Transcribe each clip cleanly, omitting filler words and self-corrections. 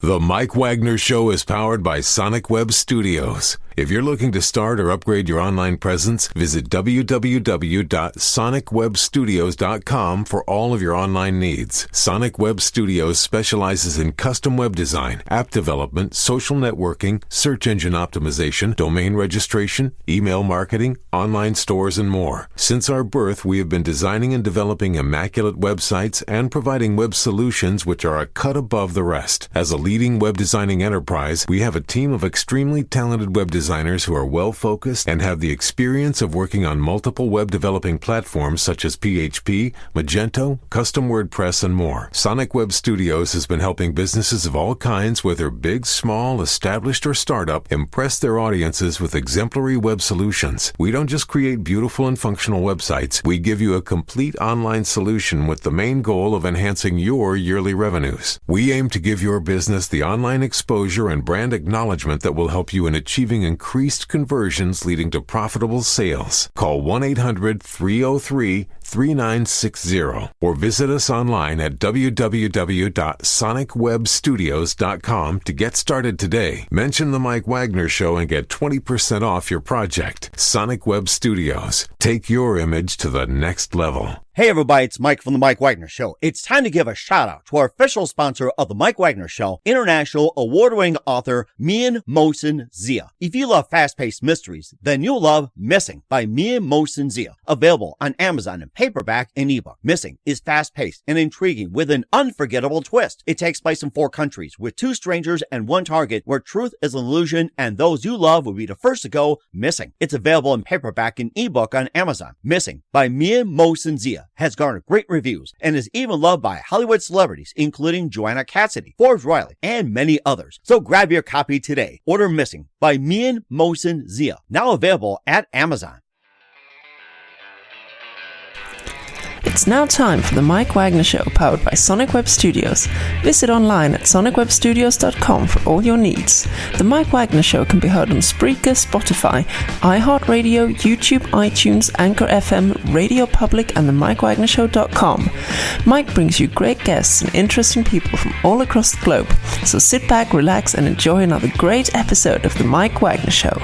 The Mike Wagner Show is powered by Sonic Web Studios. If you're looking to start or upgrade your online presence, visit www.sonicwebstudios.com for all of your online needs. Sonic Web Studios specializes in custom web design, app development, social networking, search engine optimization, domain registration, email marketing, online stores, and more. Since our birth, we have been designing and developing immaculate websites and providing web solutions which are a cut above the rest. As a leading web designing enterprise, we have a team of extremely talented web designers who are well-focused and have the experience of working on multiple web developing platforms such as PHP, Magento, custom WordPress, and more. Sonic Web Studios has been helping businesses of all kinds, whether big, small, established, or startup, impress their audiences with exemplary web solutions. We don't just create beautiful and functional websites. We give you a complete online solution with the main goal of enhancing your yearly revenues. We aim to give your business the online exposure and brand acknowledgement that will help you in achieving increased conversions leading to profitable sales. Call 1-800-303-3960 or visit us online at www.sonicwebstudios.com to get started today. Mention the Mike Wagner Show and get 20% off your project. Sonic Web Studios. Take your image to the next level. Hey everybody, it's Mike from The Mike Wagner Show. It's time to give a shout out to our official sponsor of The Mike Wagner Show, international award-winning author Mian Mohsen Zia. If you love fast-paced mysteries, then you'll love Missing by Mian Mohsen Zia. Available on Amazon in paperback and ebook. Missing is fast-paced and intriguing with an unforgettable twist. It takes place in 4 countries with 2 strangers and 1 target where truth is an illusion and those you love will be the first to go missing. It's available in paperback and ebook on Amazon. Missing by Mian Mohsen Zia has garnered great reviews and is even loved by Hollywood celebrities, including Joanna Cassidy, Forbes Riley, and many others. So grab your copy today. Order Missing by Mian Mohsen Zia, now available at Amazon. It's now time for the Mike Wagner Show, powered by Sonic Web Studios. Visit online at sonicwebstudios.com for all your needs. The Mike Wagner Show can be heard on Spreaker, Spotify, iHeartRadio, YouTube, iTunes, Anchor FM, Radio Public, and themikewagnershow.com. Mike brings you great guests and interesting people from all across the globe. So sit back, relax, and enjoy another great episode of the Mike Wagner Show.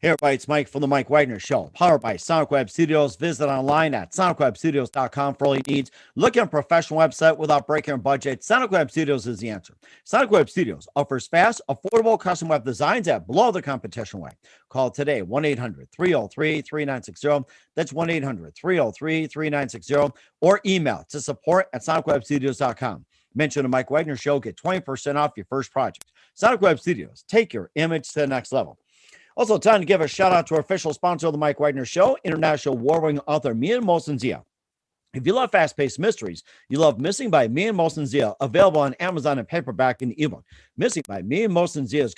Hey everybody, it's Mike from The Mike Wagner Show, powered by Sonic Web Studios. Visit online at sonicwebstudios.com for all your needs. Look at a professional website without breaking your budget. Sonic Web Studios is the answer. Sonic Web Studios offers fast, affordable custom web designs at below the competition rate. Call today, 1-800-303-3960. That's 1-800-303-3960. Or email to support@sonicwebstudios.com. Mention the Mike Wagner Show, get 20% off your first project. Sonic Web Studios, take your image to the next level. Also, time to give a shout out to our official sponsor of the Mike Wagner Show, international award-winning author Mian Mohsen Zia. If you love fast-paced mysteries, you love Missing by Mian Mohsen Zia, available on Amazon in paperback and ebook. Missing by Mian Mohsen Zia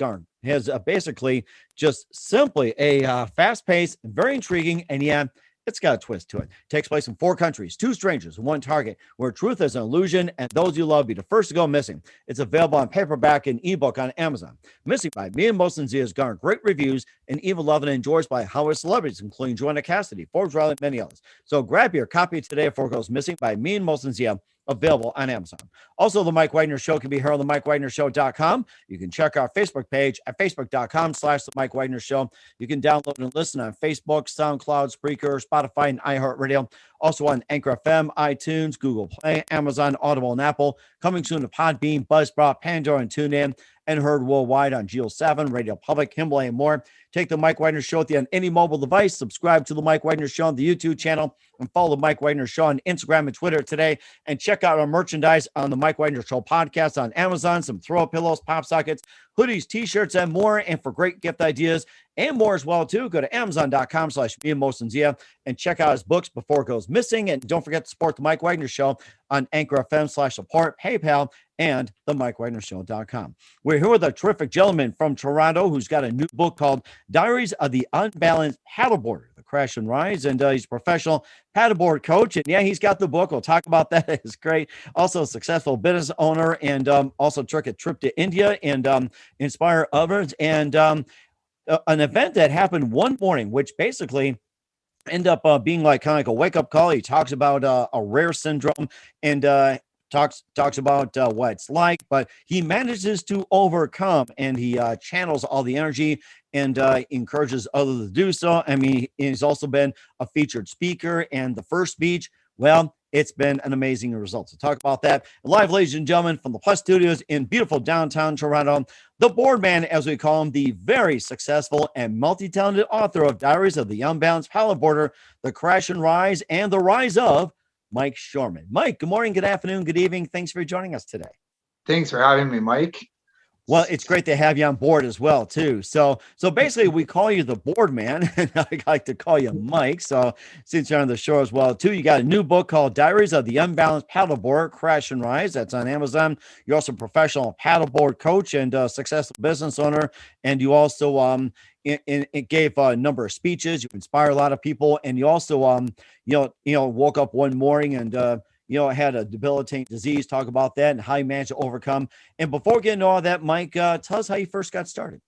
has basically just simply a fast-paced, very intriguing, and it's got a twist to it. Takes place in 4 countries, 2 strangers, and 1 target, where truth is an illusion and those you love be the first to go missing. It's available on paperback and ebook on Amazon. Missing by Mian Mohsen Zia has garnered great reviews and even loved and enjoyed by Hollywood celebrities, including Joanna Cassidy, Forbes Riley, and many others. So grab your copy today before it goes missing by Mian Mohsen Zia, available on Amazon. Also, the Mike Wagner Show can be heard on the MikeWagnerShow.com. You can check our Facebook page at facebook.com/the Mike Wagner Show. You can download and listen on Facebook, SoundCloud, Spreaker, Spotify, and iHeartRadio. Also on Anchor FM, iTunes, Google Play, Amazon, Audible, and Apple. Coming soon to Podbean, Buzzsprout, Pandora, and TuneIn. And heard worldwide on Geo 7, Radio Public, Himalaya, and more. Take the Mike Wagner Show with you on any mobile device. Subscribe to the Mike Wagner Show on the YouTube channel and follow the Mike Wagner Show on Instagram and Twitter today. And check out our merchandise on the Mike Wagner Show podcast on Amazon. Some throw pillows, pop sockets, hoodies, t-shirts, and more. And for great gift ideas and more as well, too, go to amazon.com/Mian Mohsen Zia and check out his books before it goes missing. And don't forget to support the Mike Wagner Show on Anchor FM/support, PayPal, and the MikeWagnerShow.com. We're here with a terrific gentleman from Toronto who's got a new book called Diaries of the Unbalanced Paddleboarder, The Crash and Rise, and he's a professional paddleboard coach. And he's got the book. We'll talk about that. It's great. Also a successful business owner and also took a trip to India and inspire others. And an event that happened one morning, which basically end up being like kind of like a wake up call. He talks about a rare syndrome and talks about what it's like, but he manages to overcome, and he channels all the energy and encourages others to do so. I mean, he's also been a featured speaker, and the first speech, well, it's been an amazing result. So talk about that live, ladies and gentlemen, from the Plus Studios in beautiful downtown Toronto. The board man, as we call him, the very successful and multi-talented author of Diaries of the Unbalanced Paddleboarder, The Crash and Rise, and the Rise of Mike Shoreman. Mike, good morning, good afternoon, good evening. Thanks for joining us today. Thanks for having me, Mike. Well, it's great to have you on board as well, too. So basically, we call you the board man, and I like to call you Mike. So since you're on the show as well, too, you got a new book called Diaries of the Unbalanced Paddleboarder, Crash and Rise. That's on Amazon. You're also a professional paddleboard coach and successful business owner, and you also it gave a number of speeches. You inspire a lot of people, and you also woke up one morning and had a debilitating disease. Talk about that and how you managed to overcome. And before getting into all that, Mike, tell us how you first got started.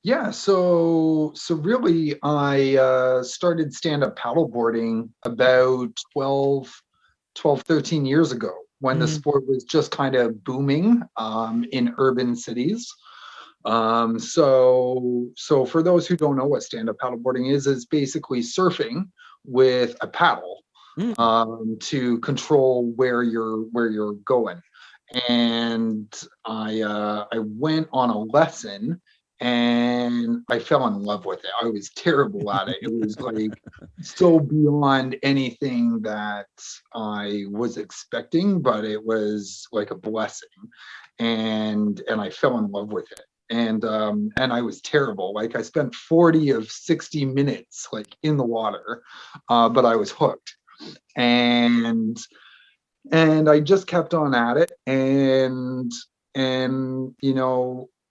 Yeah, so really, I started stand-up paddleboarding about 13 years ago when the sport was just kind of booming in urban cities. So for those who don't know what stand-up paddleboarding is basically surfing with a paddle. To control where you're going. And I went on a lesson and I fell in love with it. I was terrible at it. It was like so beyond anything that I was expecting, but it was like a blessing. And I fell in love with it. And I was terrible. Like I spent 40 of 60 minutes like in the water, but I was hooked. And I just kept on at it, and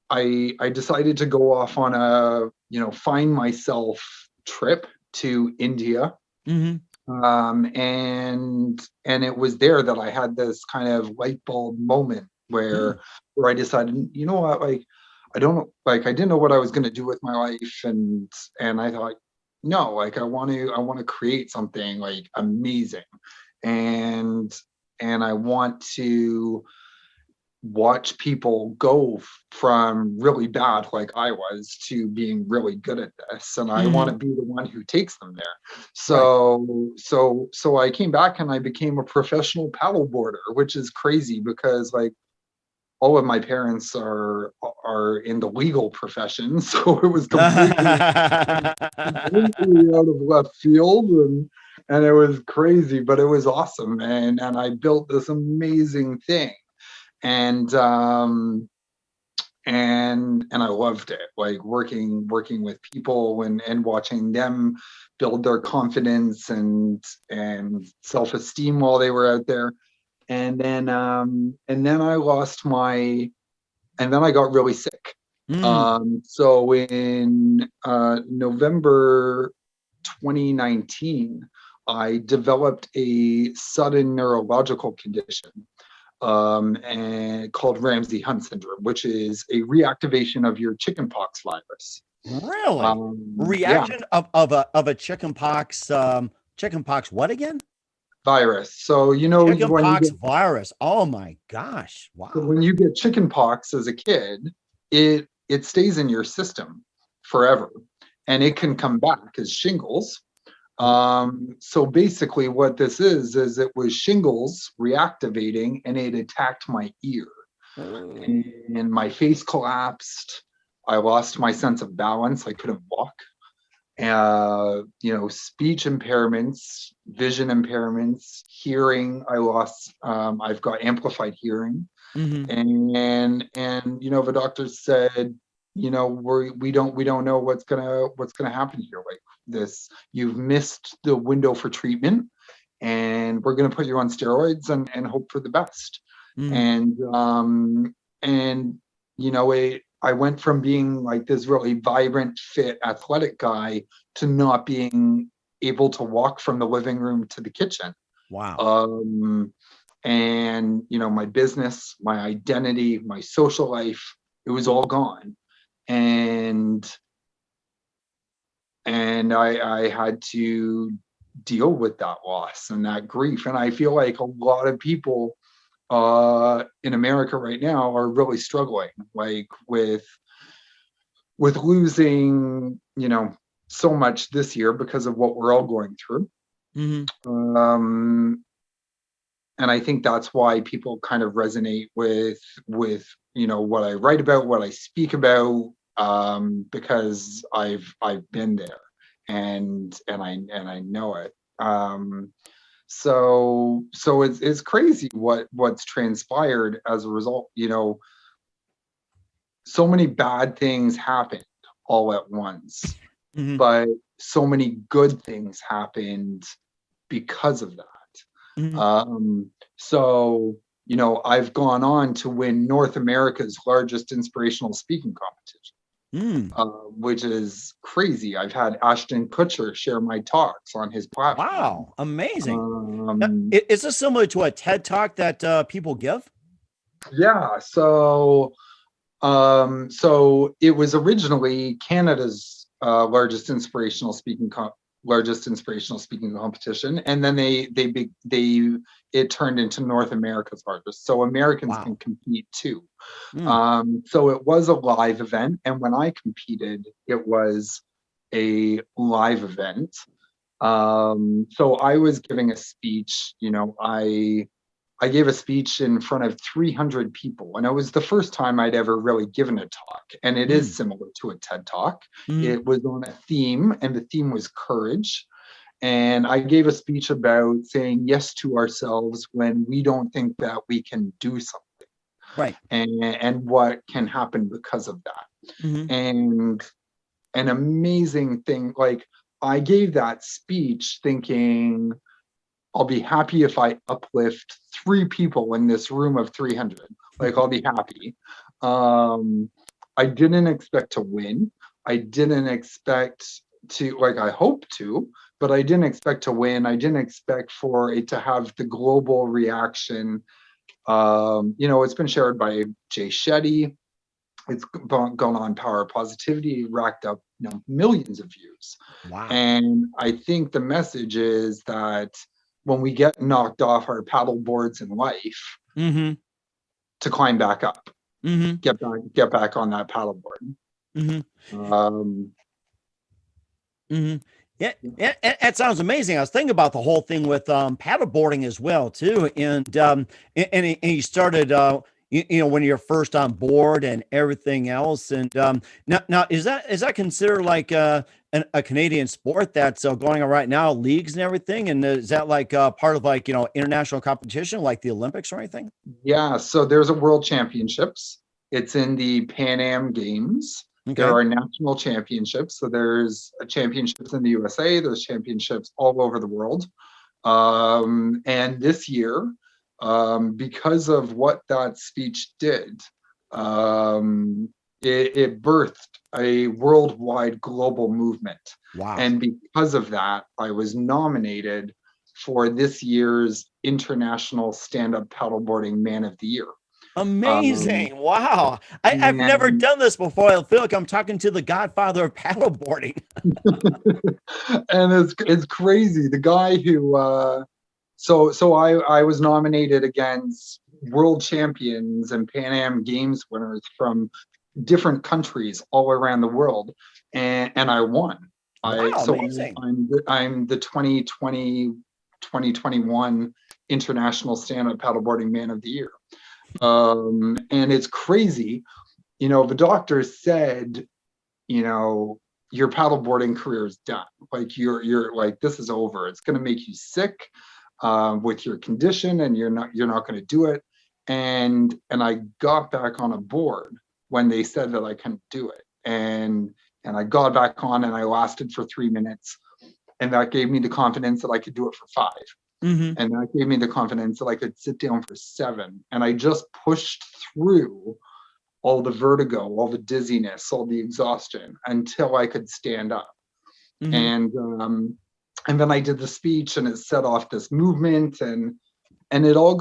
I decided to go off on a find myself trip to India. And it was there that I had this kind of light bulb moment where I decided, you know what, like I didn't know what I was going to do with my life, and I thought, no, like I want to create something like amazing, and I want to watch people go from really bad like I was to being really good at this, and I want to be the one who takes them there. So I came back and I became a professional paddleboarder, which is crazy because like all of my parents are in the legal profession, so it was completely out of left field, and it was crazy, but it was awesome, and I built this amazing thing, and I loved it, like working with people and watching them build their confidence and self-esteem while they were out there. And then I got really sick. So in November 2019, I developed a sudden neurological condition and called Ramsay-Hunt syndrome, which is a reactivation of your chickenpox virus. Really? Reaction of a chickenpox what again? Virus. So chickenpox virus. Oh my gosh! Wow. So when you get chickenpox as a kid, it stays in your system forever, and it can come back as shingles. So basically, what this is it was shingles reactivating, and it attacked my ear, and my face collapsed. I lost my sense of balance. I couldn't walk. Speech impairments, vision impairments, hearing. I lost. I've got amplified hearing, and the doctor said, we don't know what's gonna happen here. Like this, you've missed the window for treatment, and we're gonna put you on steroids and hope for the best. I went from being like this really vibrant, fit, athletic guy to not being able to walk from the living room to the kitchen. Wow. My business, my identity, my social life, it was all gone. And and I had to deal with that loss and that grief. And I feel like a lot of people in America right now are really struggling, like with losing, so much this year because of what we're all going through. And I think that's why people kind of resonate with what I write about, what I speak about, because I've been there, and I know it. So it's crazy what's transpired as a result. So many bad things happened all at once, but so many good things happened because of that. So I've gone on to win North America's largest inspirational speaking competition, which is crazy. I've had Ashton Kutcher share my talks on his platform. Wow, amazing. Now, is this similar to a TED Talk that people give? Yeah. So it was originally Canada's largest inspirational speaking competition, and then it turned into North America's largest. So Americans can compete too. So it was a live event, and when I competed, it was a live event. So I was giving a speech. I gave a speech in front of 300 people, and it was the first time I'd ever really given a talk. And it is similar to a TED Talk. It was on a theme, and the theme was courage. And I gave a speech about saying yes to ourselves when we don't think that we can do something, right? And what can happen because of that. And an amazing thing, like I gave that speech thinking, I'll be happy if I uplift 3 people in this room of 300. Like, I'll be happy. I didn't expect to win. I didn't expect to, I hope to, but I didn't expect to win. I didn't expect for it to have the global reaction. It's been shared by Jay Shetty. It's gone on Power of Positivity, racked up millions of views. Wow. And I think the message is that when we get knocked off our paddle boards in life, to climb back up, get back on that paddle board. Yeah, that sounds amazing. I was thinking about the whole thing with paddleboarding as well too, and you started when you're first on board and everything else. And now is that considered like a Canadian sport that's going on right now, leagues and everything? And is that like part of like international competition like the Olympics or anything? Yeah, so there's a World Championships. It's in the Pan Am Games. Okay. There are national championships. So there's championships in the USA. There's championships all over the world. And this year, because of what that speech did, it birthed a worldwide global movement. Wow. And because of that, I was nominated for this year's International Stand-Up Paddleboarding Man of the Year. Amazing. Wow. I've never done this before. I feel like I'm talking to the godfather of paddleboarding. And it's crazy. The guy who so I was nominated against world champions and Pan Am Games winners from different countries all around the world, and I won. Amazing. I'm the 2021 International Stand-Up Paddleboarding Man of the Year. And it's crazy. The doctor said, your paddleboarding career is done. Like you're like, this is over. It's going to make you sick with your condition, and you're not going to do it. And I got back on a board when they said that I couldn't do it. And I got back on, and I lasted for 3 minutes, and that gave me the confidence that I could do it for 5. And that gave me the confidence that I could sit down for 7. And I just pushed through all the vertigo, all the dizziness, all the exhaustion until I could stand up. And then I did the speech, and it set off this movement, and it all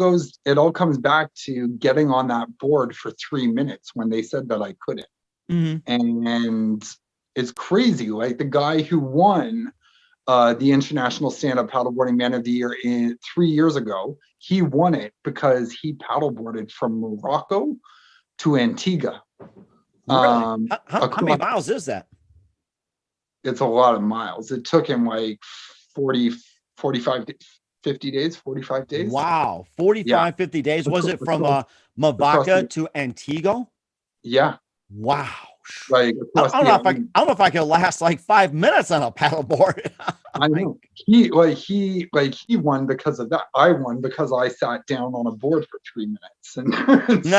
comes back to getting on that board for 3 minutes when they said that I couldn't. And is crazy. Like the guy who won the International Stand-Up Paddleboarding Man of the Year 3 years ago, he won it because he paddleboarded from Morocco to Antigua. Really? How many miles is that? It's a lot of miles. It took him like 40, 45, 50 days, 45 days. Wow. 45, 50 days. Was it from Mavaca to Antigua? Yeah. Wow. Like I don't know if I could last like 5 minutes on a paddleboard. I know he won because of that. I won because I sat down on a board for 3 minutes and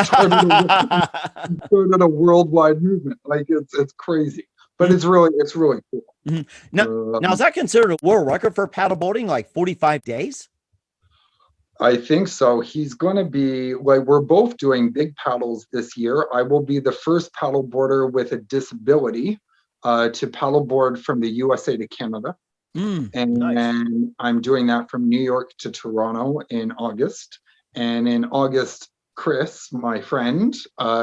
started a worldwide movement. Like it's crazy, but it's really cool. Mm-hmm. Now is that considered a world record for paddleboarding? Like 45 days? I think so. He's going to be like, we're both doing big paddles this year. I will be the first paddleboarder with a disability to paddleboard from the USA to Canada. Nice. I'm doing that from New York to Toronto in August. And in August, Chris, my friend,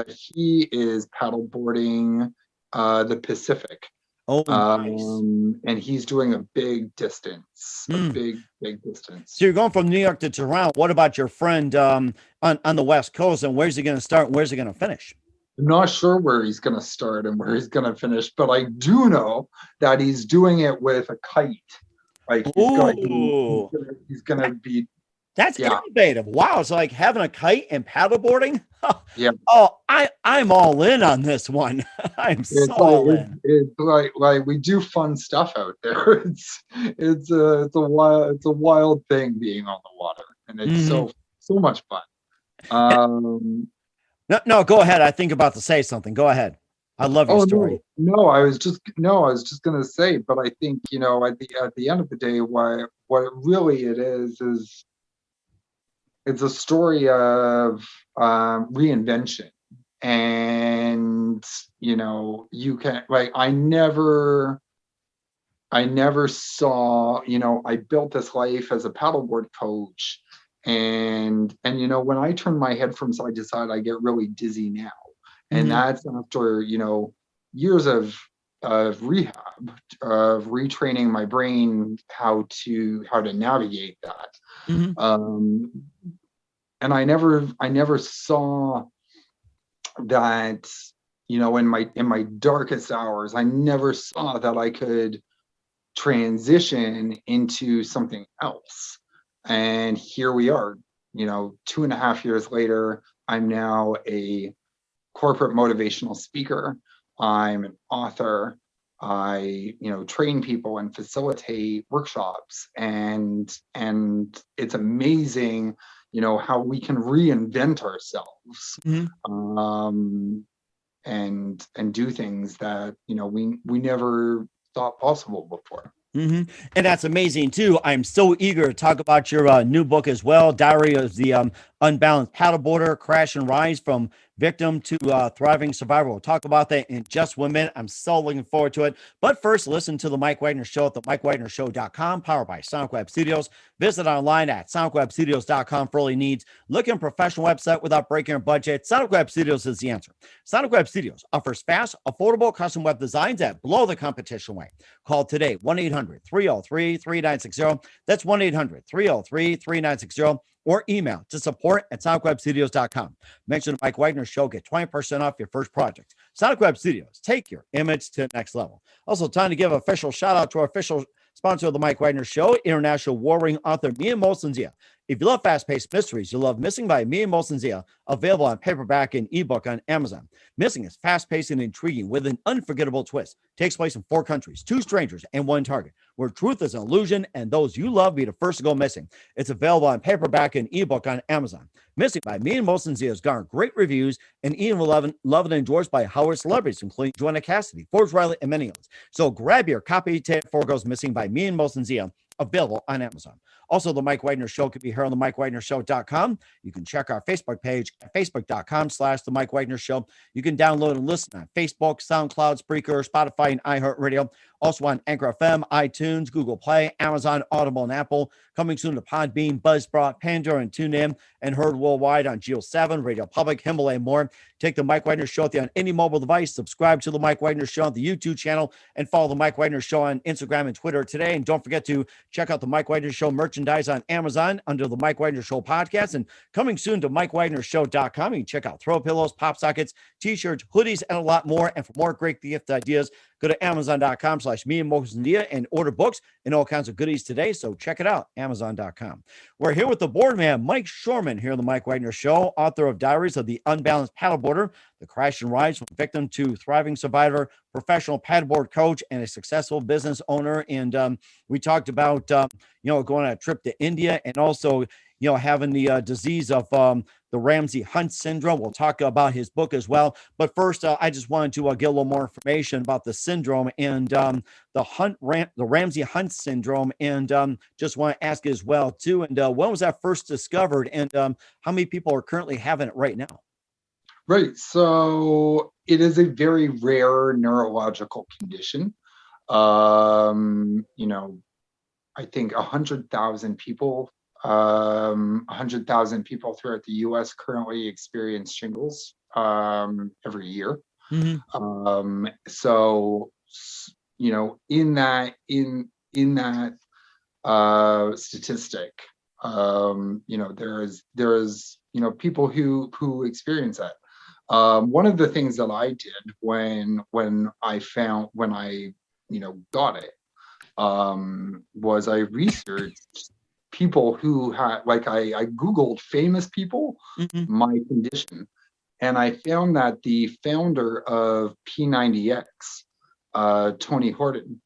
he is paddleboarding the Pacific. Oh, nice. And he's doing a big distance, a big distance. So you're going from New York to Toronto. What about your friend on the West Coast? And where's he going to start? And where's he going to finish? I'm not sure where he's going to start and where he's going to finish, but I do know that he's doing it with a kite. Like he's going to be. That's innovative. Wow. It's like having a kite and paddleboarding. Yeah. Oh, I'm all in on this one. I'm all in. It's like we do fun stuff out there. It's a wild thing being on the water, and it's so much fun. No, go ahead. I think about to say something. Go ahead. I love your story. No, I was just going to say, but I think, at the end of the day, what it really is it's a story of reinvention. And, you can, like, I never saw, I built this life as a paddleboard coach. And when I turn my head from side to side, I get really dizzy now. And that's after, years of rehab, of retraining my brain how to navigate that. And I never saw that, in my darkest hours, I never saw that I could transition into something else. And here we are, 2.5 years later. I'm now a corporate motivational speaker. I'm an author. I, train people and facilitate workshops, and it's amazing, how we can reinvent ourselves, and do things that, we never thought possible before. And that's amazing too. I'm so eager to talk about your new book as well, Diary of the Unbalanced Paddleboarder, Crash and Rise from Victim to Thriving Survivor. We'll talk about that in just 1 minute. I'm so looking forward to it. But first, listen to the Mike Wagner Show at the MikeWagnerShow.com, powered by Sonic Web Studios. Visit online at SonicWebStudios.com for all your needs. Looking for a professional website without breaking your budget? Sonic Web Studios is the answer. Sonic Web Studios offers fast, affordable custom web designs that blow the competition away. Call today, 1-800-303-3960. That's 1-800-303-3960. Or email to support@sonicwebstudios.com. Mention the Mike Wagner Show. Get 20% off your first project. Sonic Web Studios. Take your image to the next level. Also, time to give an official shout out to our official sponsor of the Mike Wagner Show, international warring author Mia Molson-Zia. If you love fast-paced mysteries, you'll love Missing by Mia Molson-Zia, available on paperback and ebook on Amazon. Missing is fast-paced and intriguing with an unforgettable twist. Takes place in 4 countries, 2 strangers, and 1 target, where truth is an illusion and those you love be the first to go missing. It's available on paperback and ebook on Amazon. Missing by Mia Molson-Zia has garnered great reviews and even loved and endorsed by Howard celebrities, including Joanna Cassidy, Forbes Riley, and many others. So grab your copy today before it goes missing by Mia Molson-Zia, available on Amazon. Also, the Mike Wagner Show can be heard on the MikeWagnerShow.com. You can check our Facebook page at Facebook.com/The Mike Wagner Show. You can download and listen on Facebook, SoundCloud, Spreaker, Spotify, and iHeartRadio. Also on Anchor FM, iTunes, Google Play, Amazon, Audible, and Apple. Coming soon to Podbean, Buzzsprout, Pandora, and TuneIn, and heard worldwide on Geo 7, Radio Public, Himalaya, and more. Take the Mike Wagner Show on any mobile device. Subscribe to the Mike Wagner Show on the YouTube channel and follow the Mike Wagner Show on Instagram and Twitter today. And don't forget to check out the Mike Wagner Show merchandise on Amazon under the Mike Wagner Show podcast, and coming soon to MikeWagnerShow.com. You can check out throw pillows, pop sockets, t-shirts, hoodies, and a lot more. And for more great gift ideas, go to Amazon.com/MeandMosandIa and order books and all kinds of goodies today. So check it out, Amazon.com. We're here with the board man, Mike Shoreman, here on the Mike Wagner Show, author of Diaries of the Unbalanced Paddleboarder, the crash and rise from victim to thriving survivor, professional paddleboard coach, and a successful business owner. And we talked about, going on a trip to India and also, having the disease of the Ramsey-Hunt syndrome. We'll talk about his book as well. But first, I just wanted to get a little more information about the syndrome and the Ramsey-Hunt syndrome. And just want to ask as well, too. And when was that first discovered? And how many people are currently having it right now? Right. So it is a very rare neurological condition. I think 100,000 people 100,000 people throughout the U.S. currently experience shingles every year. Mm-hmm. In that statistic, there is people who experience that. One of the things that I did when I got it was I researched people who had, I Googled famous people, mm-hmm. my condition, and I found that the founder of P90X, Tony Horton,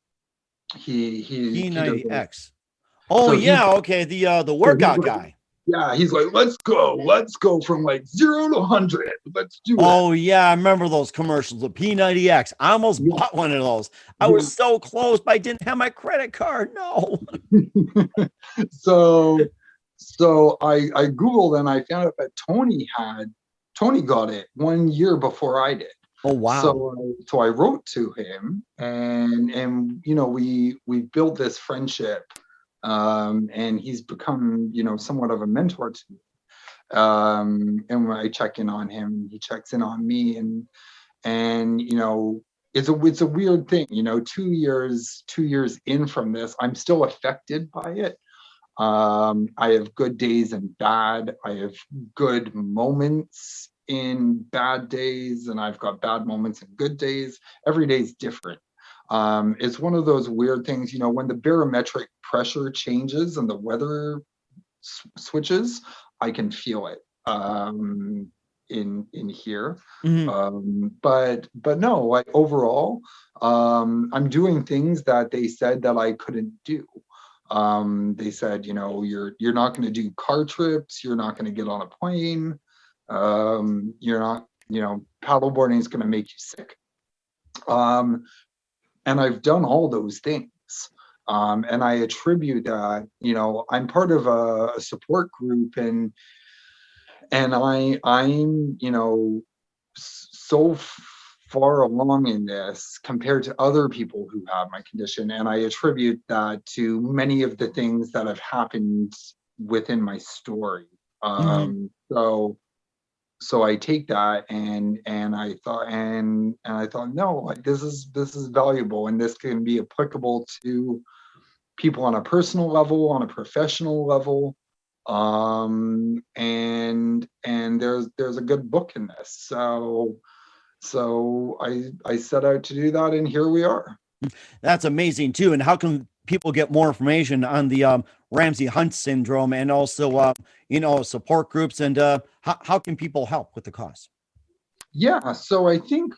he P90X. Okay, the workout guy. Yeah, he's like, let's go from 0 to 100. Let's do it. Oh yeah, I remember those commercials, the P90X. I almost bought one of those. I was so close, but I didn't have my credit card. No. So I Googled and I found out that Tony got it 1 year before I did. Oh wow. So I wrote to him and we built this friendship. And he's become, somewhat of a mentor to me. And when I check in on him, he checks in on me, and it's a weird thing, 2 years in from this, I'm still affected by it. I have good days and bad. I have good moments in bad days, and I've got bad moments and good days. Every day is different. It's one of those weird things, when the barometric pressure changes and the weather switches, I can feel it in here. Mm-hmm. But no, overall, I'm doing things that they said that I couldn't do. They said, you're not going to do car trips, you're not going to get on a plane, you're not, paddleboarding is going to make you sick. And I've done all those things. And I attribute that, I'm part of a support group, and I'm, so far along in this compared to other people who have my condition. And I attribute that to many of the things that have happened within my story. Mm-hmm. So I take that and I thought no, this is valuable, and this can be applicable to people on a personal level, on a professional level, and there's a good book in this. So I set out to do that, and here we are. That's amazing too. And how can people get more information on the Ramsey-Hunt syndrome, and also support groups, and how can people help with the cause? Yeah, so I think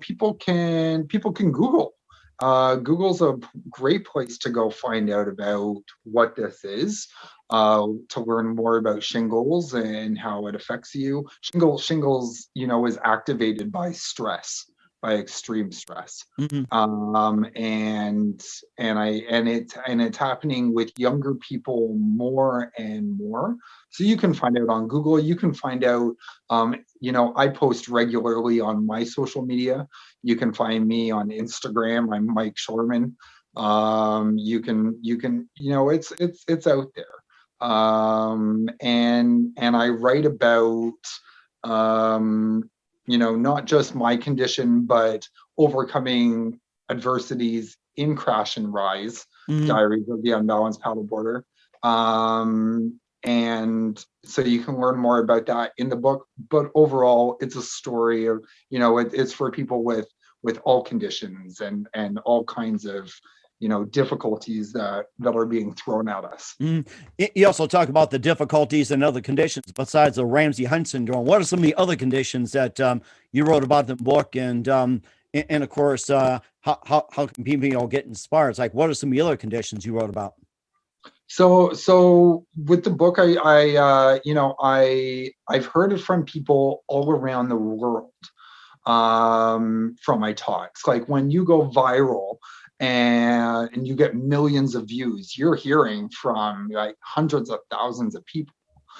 people can Google. Google's a great place to go find out about what this is, to learn more about shingles and how it affects you. Shingles, is activated by stress, by extreme stress. Mm-hmm. And it's happening with younger people more and more. So you can find out on Google. You can find out, I post regularly on my social media. You can find me on Instagram. I'm Mike Shoreman. You can, it's out there. And I write about, not just my condition, but overcoming adversities in Crash and Rise, Diaries of the Unbalanced Paddleboarder. And so you can learn more about that in the book, but overall it's a story of, it's for people with all conditions and all kinds of, difficulties that are being thrown at us. You also talk about the difficulties and other conditions besides the Ramsay-Hunt syndrome. What are some of the other conditions that you wrote about in the book? And of course, how can people get inspired? It's like, what are some of the other conditions you wrote about? So with the book, I've heard it from people all around the world, from my talks. Like when you go viral and you get millions of views, you're hearing from like hundreds of thousands of people.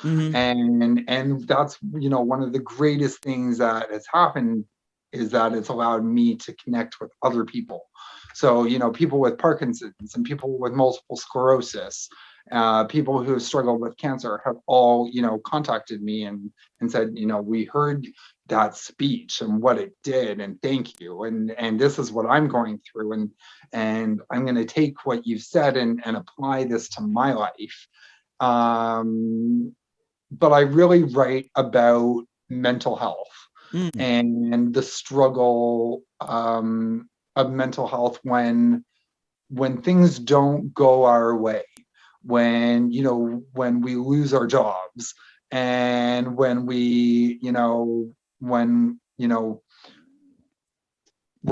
And that's, one of the greatest things that has happened is that it's allowed me to connect with other people. So, people with Parkinson's and people with multiple sclerosis, people who have struggled with cancer have all, contacted me and said, we heard that speech and what it did, and thank you. And this is what I'm going through. And I'm going to take what you've said and apply this to my life. But I really write about mental health and the struggle of mental health when things don't go our way, when we lose our jobs, and when we're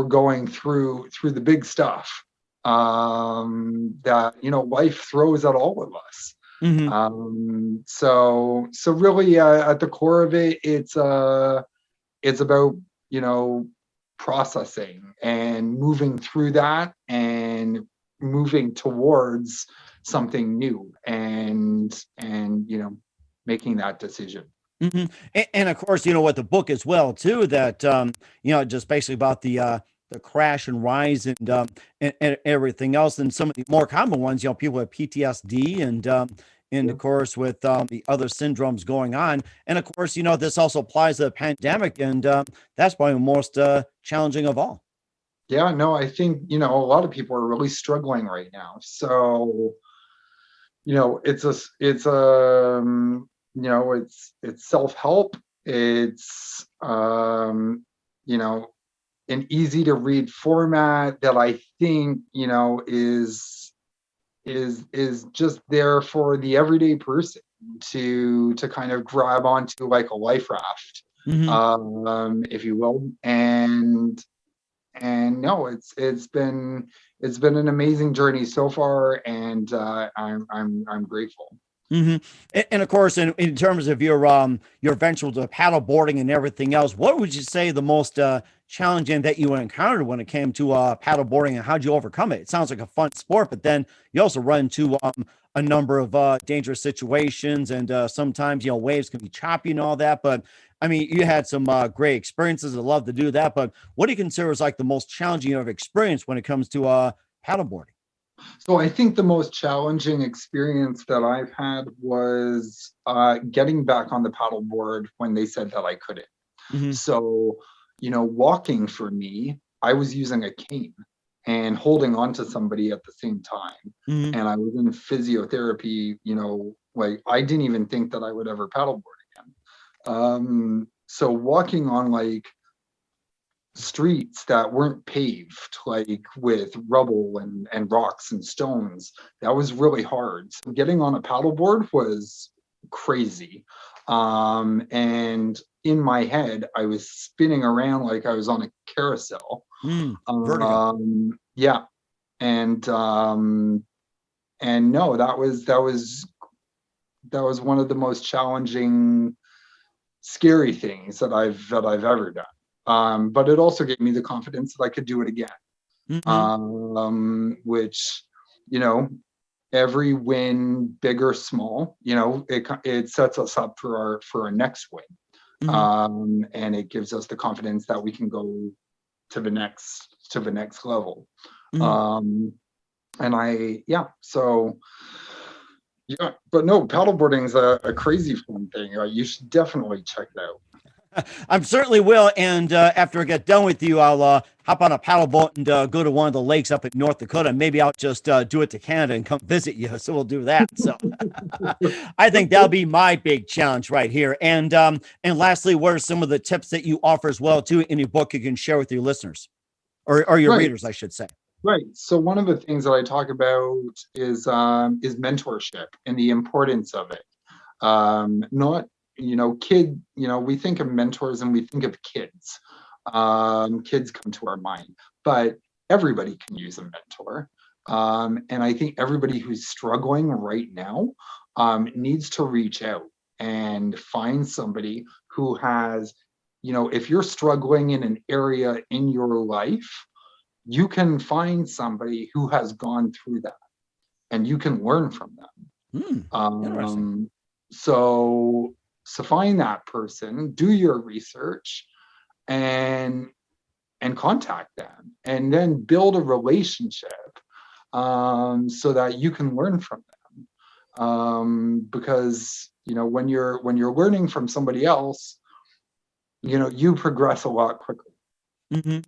going through the big stuff that life throws at all of us. So really, at the core of it, it's about processing and moving through that and moving towards something new and making that decision. And of course, with the book as well too, that just basically about the Crash and Rise and everything else, and some of the more common ones, people with PTSD and of course with the other syndromes going on. And of course, this also applies to the pandemic, and that's probably the most challenging of all. Yeah, no, I think, a lot of people are really struggling right now. So, it's self-help. It's, an easy to read format that I think, is just there for the everyday person to kind of grab onto, like a life raft, if you will. And no, it's been an amazing journey so far, and I'm grateful. And of course, in terms of your venture to paddle boarding and everything else, what would you say the most challenging that you encountered when it came to paddle boarding, and how'd you overcome it? It sounds like a fun sport, but then you also run into a number of dangerous situations, and sometimes waves can be choppy and all that. But I mean, you had some great experiences. I'd love to do that. But what do you consider is like the most challenging you've experienced when it comes to paddleboarding? So I think the most challenging experience that I've had was getting back on the paddleboard when they said that I couldn't. So, walking for me, I was using a cane and holding on to somebody at the same time. And I was in physiotherapy, like I didn't even think that I would ever paddleboard again. So walking on like streets that weren't paved, like with rubble and rocks and stones, that was really hard. So getting on a paddleboard was crazy. And in my head, I was spinning around like I was on a carousel. Yeah. And no, that was one of the most challenging, scary things that I've ever done. But it also gave me the confidence that I could do it again. Which, every win, big or small, it sets us up for our next win. And it gives us the confidence that we can go to the next level. But no, paddleboarding is a crazy fun thing. You should definitely check it out. I certainly will. And after I get done with you, I'll hop on a paddle boat and go to one of the lakes up in North Dakota. Maybe I'll just do it to Canada and come visit you. So we'll do that. So I think that'll be my big challenge right here. And lastly, what are some of the tips that you offer as well too in your book you can share with your listeners or your readers, I should say? Right. So one of the things that I talk about is mentorship and the importance of it. Not, we think of mentors and we think of kids. Kids come to our mind, but everybody can use a mentor. And I think everybody who's struggling right now needs to reach out and find somebody who has, if you're struggling in an area in your life, you can find somebody who has gone through that and you can learn from them. Interesting. So find that person, do your research and contact them, and then build a relationship so that you can learn from them. Because, when you're learning from somebody else, you progress a lot quicker. Mm-hmm.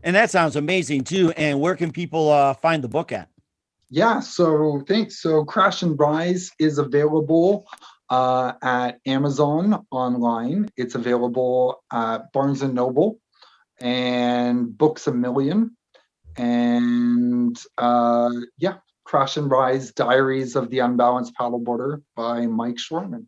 And that sounds amazing too. And where can people find the book at? Yeah, so thanks. So Crash and Rise is available at Amazon online. It's available at Barnes and Noble and Books A Million. And Crash and Rise, Diaries of the Unbalanced Paddleboarder by Mike Shoreman.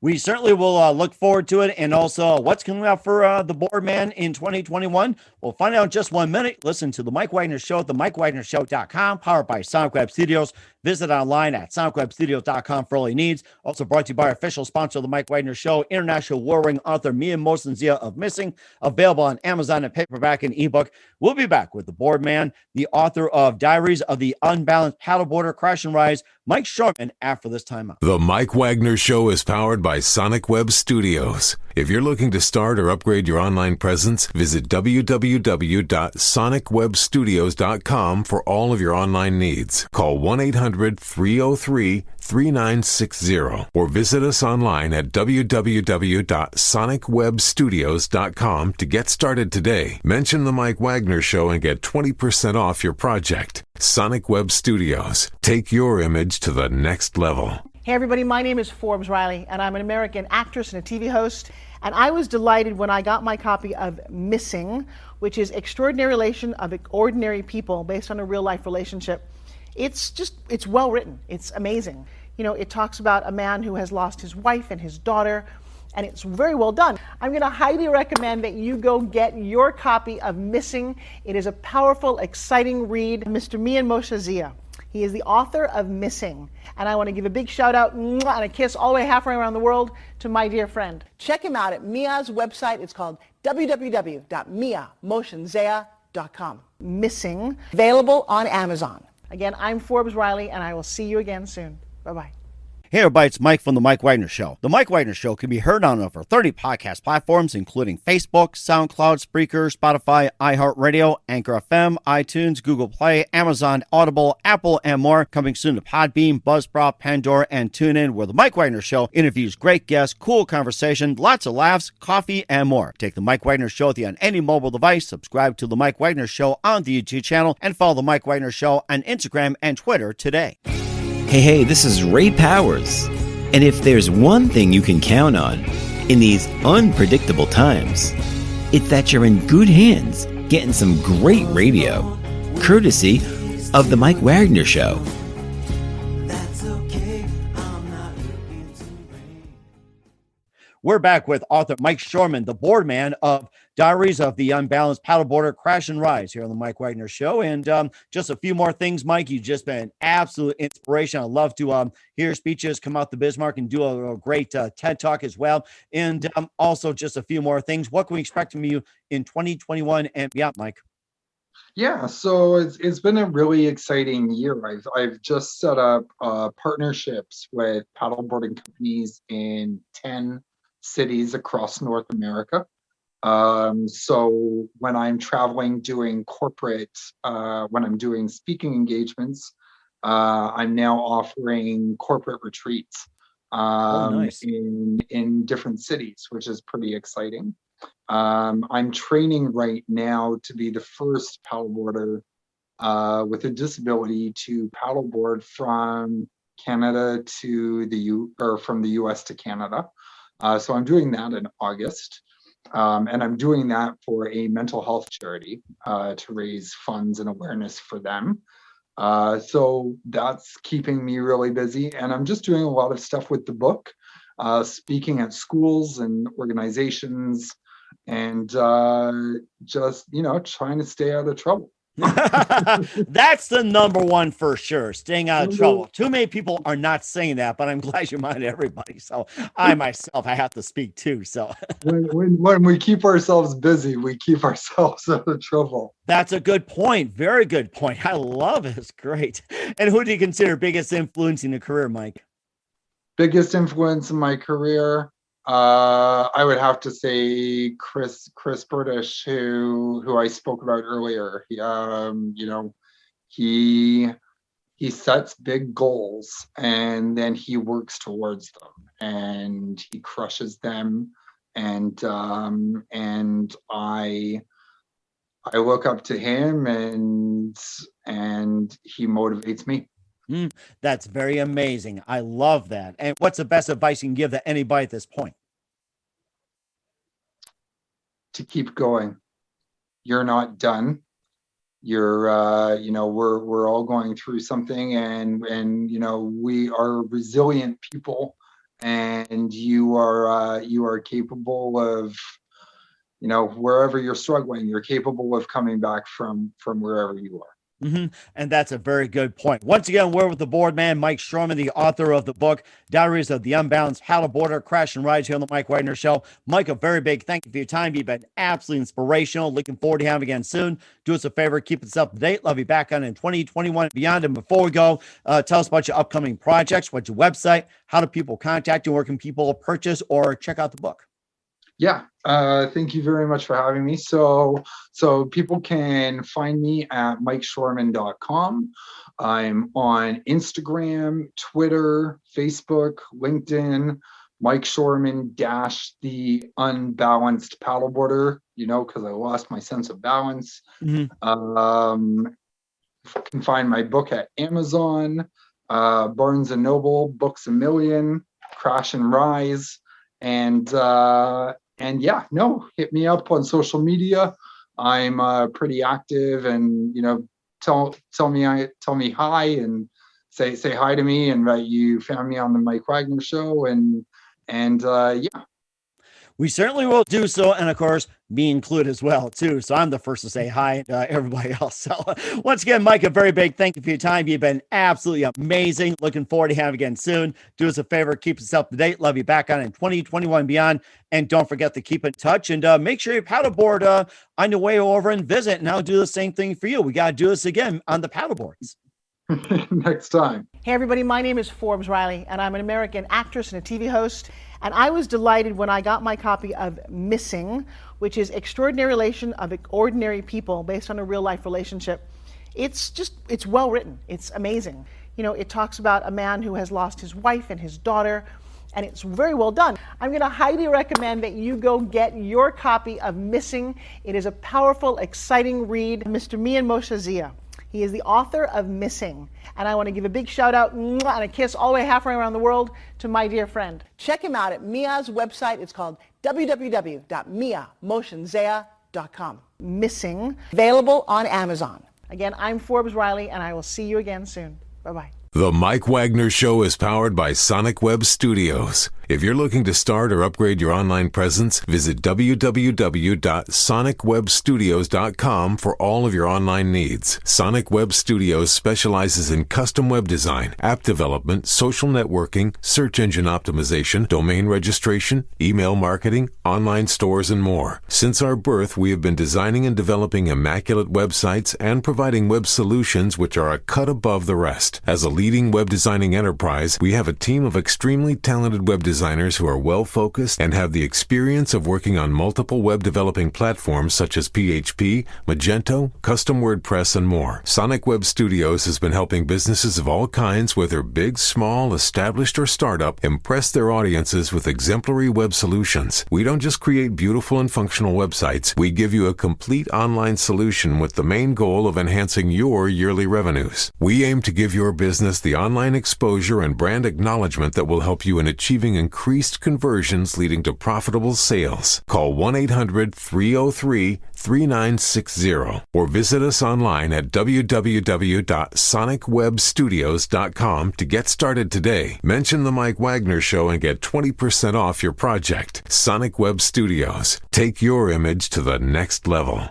We certainly will look forward to it. And also what's coming out for the Boardman in 2021. We'll find out in just 1 minute. Listen to the Mike Wagner Show at themikewagnershow.com, powered by Sonic Web Studios. Visit online at sonicwebstudios.com for all your needs. Also brought to you by our official sponsor of the Mike Wagner Show, international war-ring author Mia Mosensia of Missing, available on Amazon and paperback and ebook. We'll be back with the Boardman, the author of Diaries of the Unbalanced Paddleboarder, Crash and Rise, Mike Shoreman, after this time out. The Mike Wagner Show is powered by Sonic Web Studios. If you're looking to start or upgrade your online presence, visit www.sonicwebstudios.com for all of your online needs. Call 1-800-303-3960 or visit us online at www.sonicwebstudios.com to get started today. Mention the Mike Wagner Show and get 20% off your project. Sonic Web Studios. Take your image to the next level. Hey everybody, my name is Forbes Riley, and I'm an American actress and a TV host. And I was delighted when I got my copy of Missing, which is Extraordinary Relation of Ordinary People based on a real life relationship. It's well written. It's amazing. It talks about a man who has lost his wife and his daughter, and it's very well done. I'm going to highly recommend that you go get your copy of Missing. It is a powerful, exciting read. Mr. Mian Moshazia. He is the author of Missing. And I want to give a big shout out and a kiss all the way halfway around the world to my dear friend. Check him out at Mia's website. It's called www.miamoshenzea.com. Missing, available on Amazon. Again, I'm Forbes Riley, and I will see you again soon. Bye-bye. Hey everybody, it's Mike from The Mike Wagner Show. The Mike Wagner Show can be heard on over 30 podcast platforms, including Facebook, SoundCloud, Spreaker, Spotify, iHeartRadio, Anchor FM, iTunes, Google Play, Amazon, Audible, Apple, and more. Coming soon to Podbean, Buzzsprout, Pandora, and TuneIn, where The Mike Wagner Show interviews great guests, cool conversation, lots of laughs, coffee, and more. Take The Mike Wagner Show with you on any mobile device. Subscribe to The Mike Wagner Show on the YouTube channel, and follow The Mike Wagner Show on Instagram and Twitter today. Hey, this is Ray Powers. And if there's one thing you can count on in these unpredictable times, it's that you're in good hands getting some great radio, courtesy of The Mike Wagner Show. We're back with author Mike Shoreman, the Boardman of Diaries of the Unbalanced Paddleboarder, Crash and Rise, here on the Mike Wagner Show. And just a few more things, Mike. You've just been an absolute inspiration. I love to hear speeches come out the Bismarck and do a great TED Talk as well. And also just a few more things. What can we expect from you in 2021 and beyond, Mike? Yeah, so it's been a really exciting year. I've just set up partnerships with paddleboarding companies in 10 cities across North America. So when I'm traveling doing corporate, when I'm doing speaking engagements, I'm now offering corporate retreats Nice. in different cities, which is pretty exciting. I'm training right now to be the first paddleboarder with a disability to paddleboard from Canada to from the US to Canada. So I'm doing that in August. And I'm doing that for a mental health charity to raise funds and awareness for them. So that's keeping me really busy. And I'm just doing a lot of stuff with the book, speaking at schools and organizations, and just, trying to stay out of trouble. That's the number one for sure, staying out of trouble. Too many people are not saying that, but I'm glad you mind everybody. So I have to speak too. So when we keep ourselves busy, we keep ourselves out of trouble. That's a good point. Very good point. I love it. It's great. And who do you consider biggest influence in your career, Mike? Biggest influence in my career, I would have to say Chris Burdish, who I spoke about earlier. He sets big goals and then he works towards them and he crushes them. And I look up to him and he motivates me. That's very amazing. I love that. And what's the best advice you can give to anybody at this point? To keep going. You're not done. You're, we're all going through something, and we are resilient people, and you are capable of, wherever you're struggling, you're capable of coming back from wherever you are. And that's a very good point. Once again, we're with the board man, Mike Shoreman, the author of the book, Diaries of the Unbalanced Paddleboarder, Crash and Rides, here on the Mike Wagner Show. Mike, a very big thank you for your time. You've been absolutely inspirational. Looking forward to having you again soon. Do us a favor, keep us up to date. Love you back on in 2021 and beyond. And before we go, tell us about your upcoming projects. What's your website? How do people contact you? Where can people purchase or check out the book? Yeah, thank you very much for having me. So people can find me at mikeshoreman.com. I'm on Instagram, Twitter, Facebook, LinkedIn, Mike Shoreman - the Unbalanced Paddleboarder, because I lost my sense of balance. You can find my book at Amazon, Barnes & Noble, Books A Million, Crash and Rise, and hit me up on social media. I'm pretty active, and tell me hi and say hi to me, and that you found me on the Mike Wagner Show, and we certainly will do so, and of course, me included as well, too. So I'm the first to say hi to everybody else. So once again, Mike, a very big thank you for your time. You've been absolutely amazing. Looking forward to having you again soon. Do us a favor, keep us up to date. Love you back on in 2021 and beyond. And don't forget to keep in touch, and make sure you paddleboard on your way over and visit. And I'll do the same thing for you. We got to do this again on the paddleboards. Next time. Hey everybody, my name is Forbes Riley, and I'm an American actress and a TV host. And I was delighted when I got my copy of Missing, which is Extraordinary Relation of Ordinary People based on a real life relationship. It's well written. It's amazing. It talks about a man who has lost his wife and his daughter, and it's very well done. I'm going to highly recommend that you go get your copy of Missing. It is a powerful, exciting read. Mr. Mian Moshe Zia. He is the author of Missing. And I want to give a big shout out and a kiss all the way halfway around the world to my dear friend. Check him out at Mia's website. It's called www.miamotionzea.com. Missing, available on Amazon. Again, I'm Forbes Riley, and I will see you again soon. Bye-bye. The Mike Wagner Show is powered by Sonic Web Studios. If you're looking to start or upgrade your online presence, visit www.sonicwebstudios.com for all of your online needs. Sonic Web Studios specializes in custom web design, app development, social networking, search engine optimization, domain registration, email marketing, online stores, and more. Since our birth, we have been designing and developing immaculate websites and providing web solutions which are a cut above the rest. As a leading web designing enterprise, we have a team of extremely talented web designers designers who are well-focused and have the experience of working on multiple web developing platforms such as PHP, Magento, custom WordPress, and more. Sonic Web Studios has been helping businesses of all kinds, whether big, small, established, or startup, impress their audiences with exemplary web solutions. We don't just create beautiful and functional websites. We give you a complete online solution with the main goal of enhancing your yearly revenues. We aim to give your business the online exposure and brand acknowledgement that will help you in achieving increased conversions leading to profitable sales. Call 1-800-303-3960 or visit us online at www.sonicwebstudios.com to get started today. Mention the Mike Wagner Show and get 20% off your project. Sonic Web Studios. Take your image to the next level.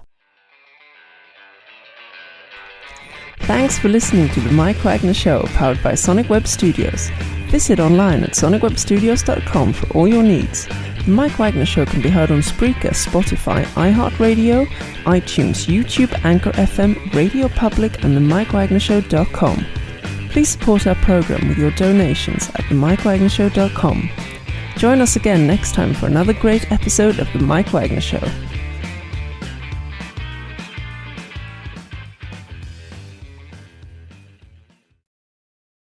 Thanks for listening to the Mike Wagner Show, powered by Sonic Web Studios. Visit online at sonicwebstudios.com for all your needs. The Mike Wagner Show can be heard on Spreaker, Spotify, iHeartRadio, iTunes, YouTube, Anchor FM, Radio Public, and themikewagnershow.com. Please support our program with your donations at themikewagnershow.com. Join us again next time for another great episode of The Mike Wagner Show.